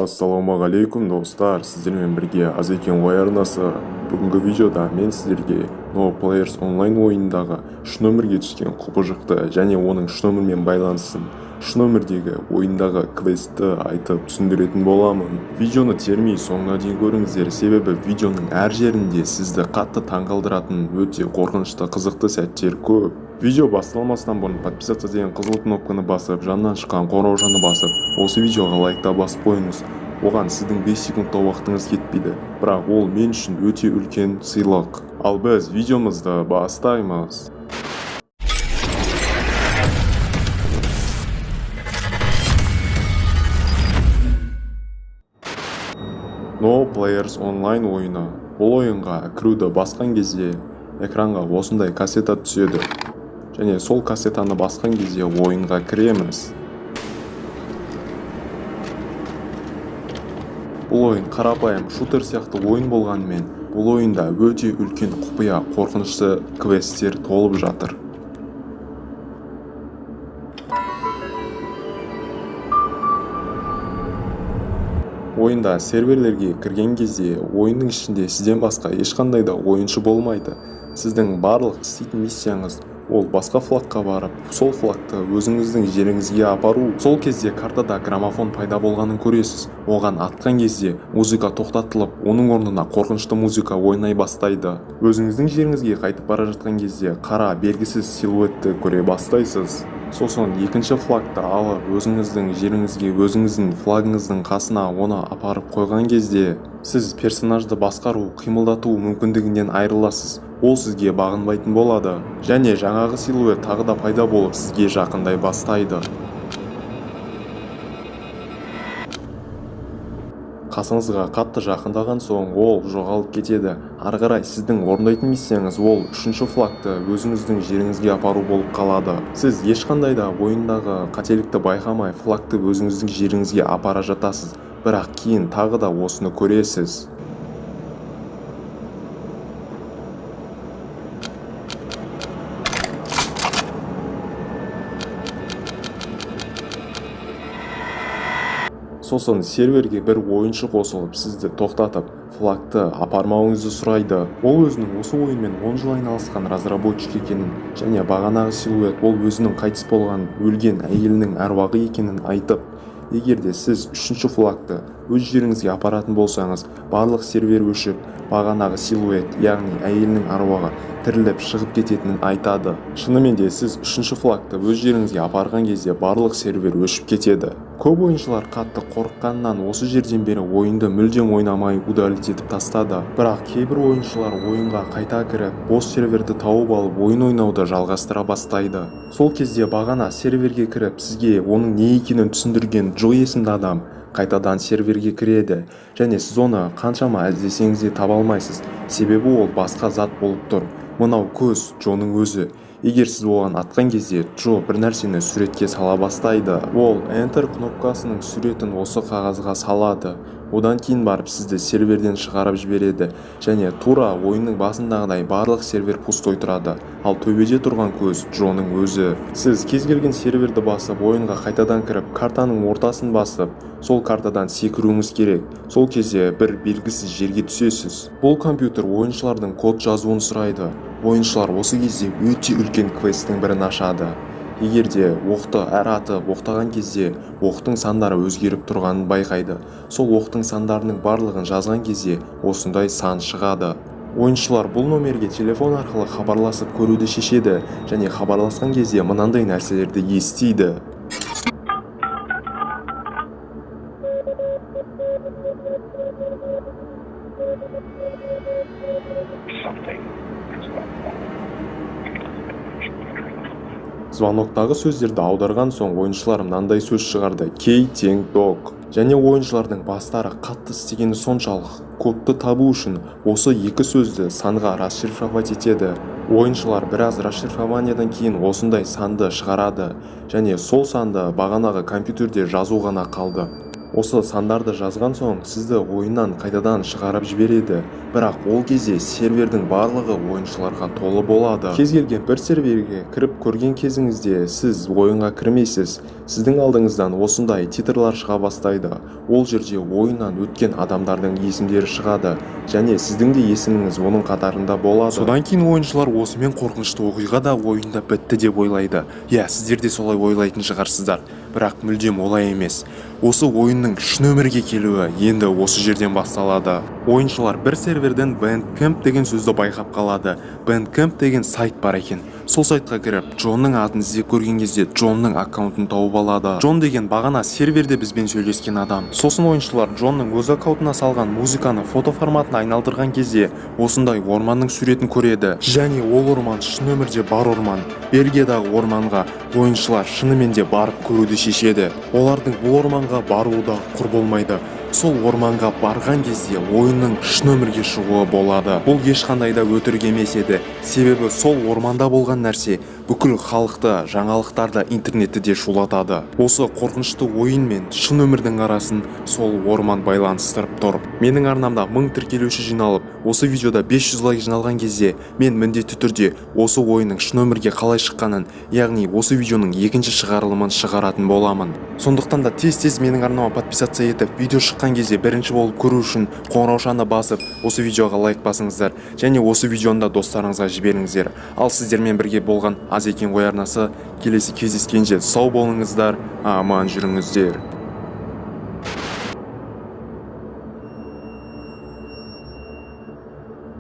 Ассалаумағалейкум достар, сіздермен бірге Азекен ғой арнасы. Бүгінгі видеода мен сіздерге No Players онлайн ойындағы үш нөмірге түскен құбыжықты және оның үш нөмірмен байланысын, үш нөмірдегі ойындағы квестті айтып түсіндіретін боламын. Видеоны термей соңына дейін көріңіздер, себебі видеоның әр жерінде сізді қатты таңғалдыратын өте қорқынышты қызықты сәттер көп. Видео басталмастан бұрын подписаться деген қызыл кнопканы басып, жанынан шыққан қоңыраушаны басып, осы видеоға лайкта басып қойыңыз. Оған сіздің 5 секундта уақытыңыз кетпейді, бірақ ол мен үшін өте үлкен сыйлық. Ал біз видеомызды бастаймыз. No Players онлайн ойыны. Бұл ойынға кіруді басқан кезде экранға осындай кассета түседі. Және сол кассетаны басқан кезде ойынға кіреміз. Бұл ойын қарапайым шутер сияқты ойын болғанымен, бұл ойында өте үлкен құпия қорқынышты квесттер толып жатыр. Ойында серверлерге кірген кезде ойынның ішінде сізден басқа ешқандай да ойыншы болмайды. Сіздің барлық істейтін миссияңыз ол басқа флагқа барып, сол флагты өзіңіздің жеріңізге апару. Сол кезде картада граммофон пайда болғанын көресіз. Оған атқан кезде музыка тоқтатылып, оның орнына қорқынышты музыка ойнай бастайды. Өзіңіздің жеріңізге қайтып бара жатқан кезде қара белгісіз силуетті көре бастайсыз. Сосын екінші флагты алып, өзіңіздің жеріңізге, өзіңіздің флагыңыздың қасына оны апарып қойған кезде, сіз персонажды басқару, қимылдату мүмкіндігінен айырыласыз. Ол сізге бағынбайтын болады. Және жаңағы силуэт тағы да пайда болып сізге жақындай бастайды. Қасыңызға қатты жақындаған соң ол жоғалып кетеді. Ары қарай сіздің орындайтын миссияңыз ол үшінші флагты өзіңіздің жеріңізге апару болып қалады. Сіз ешқандай да ойындағы қателікті байқамай флагты өзіңіздің жеріңізге апара жатасыз. Бірақ кейін тағы да осыны көресіз. Сосын серверге бір ойыншы қосылып, сізді тоқтатып, флагты апармауыңызды сұрайды. Ол өзінің осы ойынмен 10 жыл айналысқан разработчик екенін, және бағанағы силуэт ол өзінің қайтыс болған өлген әйелінің әруағы екенін айтып, егерде сіз үшінші флагты өз жеріңізге апаратын болсаңыз, барлық сервер өшіп, бағанағы силуэт, яғни әйелінің әруағы тіріліп шығып кететінін айтады. Шынымен де сіз үшінші флагты өз жеріңізге апарған кезде барлық сервер өшіп кетеді. Көп ойыншылар қатты қорыққаннан осы жерден бері ойынды мүлдем ойнамай удалить етіп тастады. Бірақ кейбір ойыншылар ойынға қайта кіріп, бос серверді тауып алып ойын ойнауды жалғастыра бастайды. Сол кезде бағана серверге кіріп, сізге оның не екенін түсіндірген Джо есімді адам қайтадан серверге кіреді, және сіз оны қаншама іздесеңіз де таба алмайсыз, себебі ол басқа зат болып тұр. Мынау көз Джоның өзі. Егер сіз оған атқан кезде Джо бір нәрсені суретке сала бастайды. Ол Enter кнопкасының суретін осы қағазға салады. Одан кейін барып сізді серверден шығарып жібереді, және тура ойынның басындағыдай барлық сервер пустой тұрады. Ал төбеде тұрған көз Джоның өзі. Сіз кез келген серверді басып, ойынға қайтадан кіріп, картаның ортасын басып, сол картадан секіруіңіз керек. Сол кезде бір белгісіз жерге түсесіз. Бұл компьютер ойыншылардың код жазуын сұрайды. Ойыншылар осы кезде өте үлкен квесттің бірін ашады. Егерде оқты әр атып оқтаған кезде оқтың сандары өзгеріп тұрғанын байқайды. Сол оқтың сандарының барлығын жазған кезде осындай сан шығады. Ойыншылар бұл номерге телефон арқылы хабарласып көруді шешеді, және хабарласқан кезде мынандай нәрселерді естиді. Звоноктағы сөздерді аударған соң ойыншылар мынандай сөз шығарды: Кей тең дог. Және ойыншылардың бастары қатты істегені соншалық, кодты табу үшін осы екі сөзді санға расшифровать етеді. Ойыншылар біраз расшифрованиядан кейін осындай санды шығарады, және сол санды бағанағы компьютерде жазу ғана қалды. Осы сандарды жазған соң сізді ойыннан қайтадан шығарып жібереді. бірақ ол кезде сервердің барлығы ойыншыларға толы болады. Кез келген бір серверге кіріп көрген кезіңізде сіз ойынға кірмейсіз, сіздің алдыңыздан осындай титрлар шыға бастайды. Ол жерде ойыннан өткен адамдардың есімдері шығады және сіздің де есіміңіз оның қатарында болады. Содан кейін ойыншылар осымен қорқынышты оқиға да ойында бітті деп ойлайды. Сіздер де солай ойлайтын шығарсыздар, бірақ мүлдем олай емес. Осы ойынның шын өмірге келуі енді осы жерден басталады. Ойыншылар бір серверден Bandcamp деген сөзді байқап қалады. Bandcamp деген сайт бар екен. Сол сайтқа кіріп, Джонның атын іздеп көрген кезде Джонның аккаунтын тауып алады. Джон деген бағана серверде бізбен сөйлескен адам. Сосын ойыншылар Джонның өз аккаунтына салған музыканы фото форматына айналдырған кезде осындай орманның суретін көреді. Және ол орман шын өмірде бар орман. Бельгиядағы орманға ойыншылар шынымен де барып көруді шешеді. Олардың бұл орманға баруы да құр болмайды. Сол орманға барған кезде ойынның шын өмірге шығуы болады. Бұл ешқандай да өтірік емес еді. Себебі сол орманда болған нәрсе бүкіл халықты, жаңалықтарды, интернетті де шулатады. Осы қорқынышты ойын мен шын өмірдің арасын сол орман байланыстырып тұр. Менің арнамда 1000 тіркелуші жиналып, осы видеода 500 лайк жиналған кезде мен міндетті түрде осы ойынның шын өмірге қалай шыққанын, яғни осы видеоның екінші шығарылымын шығаратын боламын. Сондықтан да тез-тез менің арнама подписация етіп, видео шыққан кезде бірінші болып көру үшін қоңыраушаны басып, осы видеоға лайк басыңыздар және осы видеоны да достарыңызға жіберіңіздер. Ал сіздермен бірге болған Аз екен ғой арнасы келесі кездескенше сау болыңыздар, аман жүріңіздер.